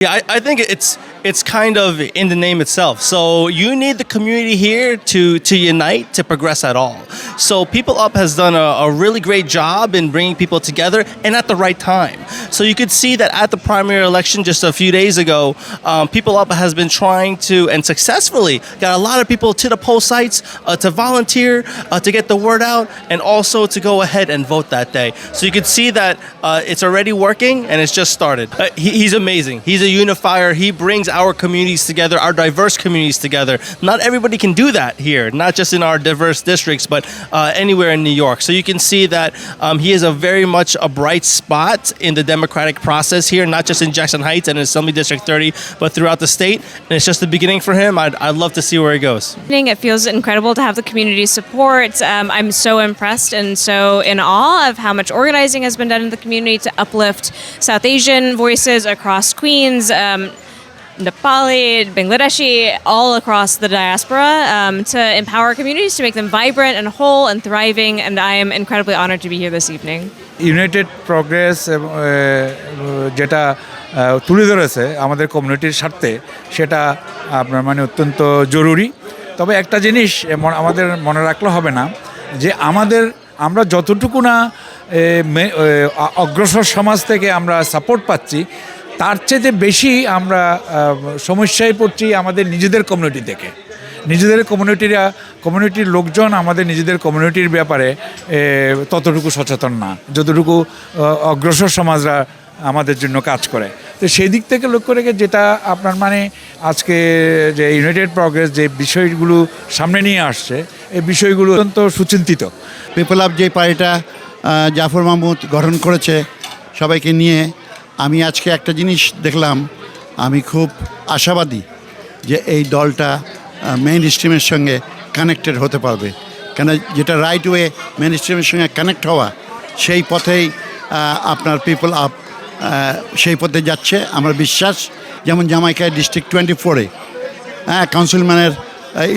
Yeah, I think it's kind of in the name itself. So you need the community here to unite to progress at all. So People Up has done a really great job in bringing people together and at the right time. So you could see that at the primary election just a few days ago, People Up has been trying to and successfully got a lot of people to the poll sites to volunteer, to get the word out, and also to go ahead and vote that day. So you could see that it's already working and it's just started. He's amazing. He's a unifier. He brings our communities together, our diverse communities together. Not everybody can do that here, not just in our diverse districts, but anywhere in New York. So you can see that he is a very much a bright spot in the democratic process here, not just in Jackson Heights and in Assembly District 30, but throughout the state. And it's just the beginning for him. I'd love to see where he goes. It feels incredible to have the community support. I'm so impressed and so in awe of how much organizing has been done in the community to uplift South Asian voices across Queens, Nepali, Bangladeshi, all across the diaspora, to empower communities, to make them vibrant and whole and thriving. And I am incredibly honored to be here this evening. United progress যেটা তুলে ধরেছে আমাদের কমিউনিটির স্বার্থে, সেটা আপনার মানে অত্যন্ত জরুরি। তবে একটা জিনিস আমাদের মনে রাখলে হবে না যে আমরা যতটুকু না অগ্রসর সমাজ থেকে আমরা সাপোর্ট পাচ্ছি, তার চেয়ে বেশি আমরা সমস্যায় পড়ছি আমাদের নিজেদের কমিউনিটি থেকে। নিজেদের কমিউনিটির লোকজন আমাদের নিজেদের কমিউনিটির ব্যাপারে ততটুকু সচেতন না, যতটুকু অগ্রসর সমাজরা আমাদের জন্য কাজ করে। তো সেই দিক থেকে লক্ষ্য রেখে যেটা আপনার মানে আজকে যে ইউনাইটেড প্রগ্রেস যে বিষয়গুলো সামনে নিয়ে আসছে, এই বিষয়গুলো অত্যন্ত সুচিন্তিত। পিপল আপ যে পার্টিটা জাফর মাহমুদ গঠন করেছে সবাইকে নিয়ে, আমি আজকে একটা জিনিস দেখলাম, আমি খুব আশাবাদী যে এই দলটা মেইন স্ট্রিমের সঙ্গে কানেক্টেড হতে পারবে। কেন যেটা রাইট ওয়ে মেইন স্ট্রিমের সঙ্গে কানেক্ট হওয়া, সেই পথেই আপনার পিপল আপ সেই পথে যাচ্ছে আমার বিশ্বাস। যেমন জামাইকায় ডিস্ট্রিক্ট 24-এ কাউন্সিলম্যানের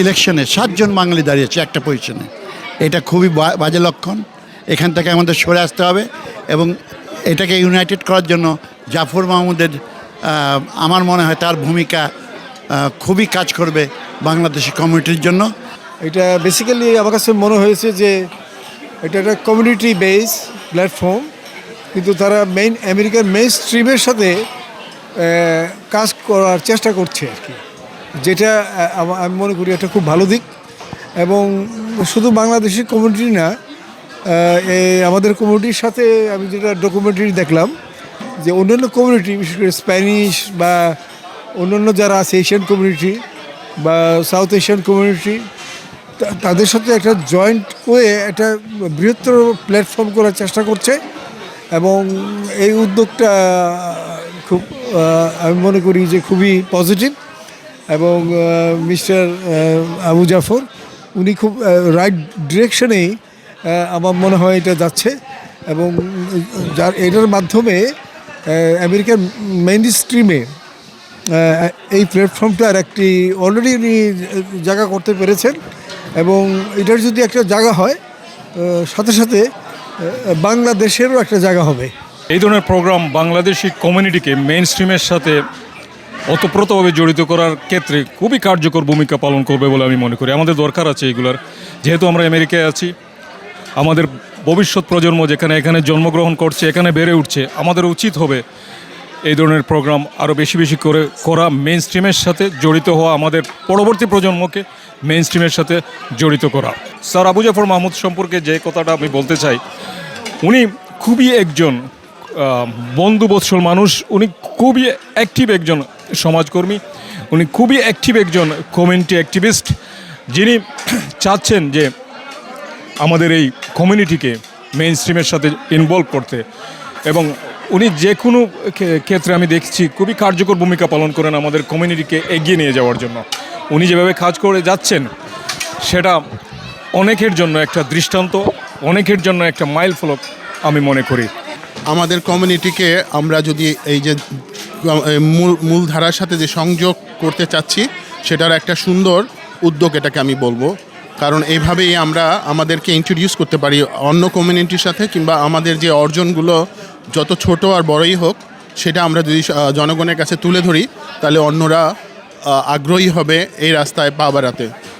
ইলেকশনে 7 জন বাঙালি দাঁড়িয়েছে একটা পজিশনে। এটা খুবই বাজে লক্ষণ। এখান থেকে আমাদের সরে আসতে হবে এবং এটাকে ইউনাইটেড করার জন্য জাফর মাহমুদের আমার মনে হয় তার ভূমিকা খুবই কাজ করবে বাংলাদেশি কমিউনিটির জন্য। এটা বেসিক্যালি আমার কাছে মনে হয়েছে যে এটা একটা কমিউনিটি বেস প্ল্যাটফর্ম, কিন্তু তারা আমেরিকার মেইন স্ট্রিমের সাথে কাজ করার চেষ্টা করছে আর কি, যেটা আমি মনে করি এটা খুব ভালো দিক। এবং শুধু বাংলাদেশি কমিউনিটি না, আমাদের কমিউনিটির সাথে আমি যেটা ডকুমেন্টারি দেখলাম যে অন্যান্য কমিউনিটি, বিশেষ করে স্প্যানিশ বা অন্যান্য যারা আছে এশিয়ান কমিউনিটি বা সাউথ এশিয়ান কমিউনিটি, তাদের সাথে একটা জয়েন্ট করে একটা বৃহত্তর প্ল্যাটফর্ম করার চেষ্টা করছে। এবং এই উদ্যোগটা খুব আমি মনে করি যে খুবই পজিটিভ। এবং মিস্টার আবু জাফর উনি খুব রাইট ডিরেকশনেই আমার মনে হয় এটা যাচ্ছে। এবং এটার মাধ্যমে আমেরিকার মেইন স্ট্রিমে এই প্ল্যাটফর্মটার একটি অলরেডি উনি জায়গা করতে পেরেছেন। এবং এটার যদি একটা জায়গা হয়, সাথে সাথে বাংলাদেশেরও একটা জায়গা হবে। এই ধরনের প্রোগ্রাম বাংলাদেশি কমিউনিটিকে মেইন স্ট্রিমের সাথে ওতপ্রোতভাবে জড়িত করার ক্ষেত্রে খুবই কার্যকর ভূমিকা পালন করবে বলে আমি মনে করি। আমাদের দরকার আছে এগুলার, যেহেতু আমরা আমেরিকায় আছি, আমাদের ভবিষ্যৎ প্রজন্ম এখানে জন্মগ্রহণ করছে, এখানে বেড়ে উঠছে, আমাদের উচিত হবে এই ধরনের প্রোগ্রাম আরও বেশি বেশি করে করা, মেইন স্ট্রিমের সাথে জড়িত হওয়া, আমাদের পরবর্তী প্রজন্মকে মেইন স্ট্রিমের সাথে জড়িত করা। স্যার আবু জাফর মাহমুদ সম্পর্কে যে কথাটা আমি বলতে চাই, উনি খুবই একজন বন্ধুবৎসল মানুষ, উনি খুবই অ্যাক্টিভ একজন সমাজকর্মী, উনি খুবই অ্যাক্টিভ একজন কমিউনিটি অ্যাক্টিভিস্ট, যিনি চাচ্ছেন যে আমাদের এই কমিউনিটিকে মেইন স্ট্রিমের সাথে ইনভলভ করতে। এবং উনি যে কোনো ক্ষেত্রে আমি দেখছি খুবই কার্যকর ভূমিকা পালন করেন আমাদের কমিউনিটিকে এগিয়ে নিয়ে যাওয়ার জন্য। উনি যেভাবে কাজ করে যাচ্ছেন সেটা অনেকের জন্য একটা দৃষ্টান্ত, অনেকের জন্য একটা মাইল ফলক আমি মনে করি। আমাদের কমিউনিটিকে আমরা যদি এই যে মূলধারার সাথে যে সংযোগ করতে চাচ্ছি, সেটার একটা সুন্দর উদ্যোগ এটাকে আমি বলবো। কারণ এইভাবেই আমরা আমাদেরকে ইন্ট্রোডিউস করতে পারি অন্য কমিউনিটির সাথে, কিংবা আমাদের যে অর্জনগুলো যত ছোট আর বড়ই হোক সেটা আমরা যদি জনগণের কাছে তুলে ধরি তাহলে অন্যরা আগ্রহী হবে এই রাস্তায় পা বাড়াতে।